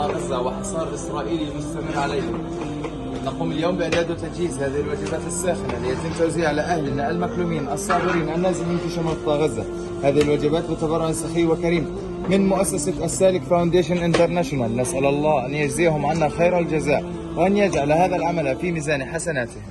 قطاع غزة وحصار إسرائيلي مستمر عليهم. نقوم اليوم بإعداد وتجهيز هذه الوجبات الساخنة ليتم توزيعها على أهلنا المكلومين الصابرين النازلين في شمال قطاع غزة. هذه الوجبات بتبرع سخي وكريم من مؤسسة السالك فاونديشن انترناشونال. نسأل الله أن يجزيهم عنا خير الجزاء وأن يجعل هذا العمل في ميزان حسناتهم.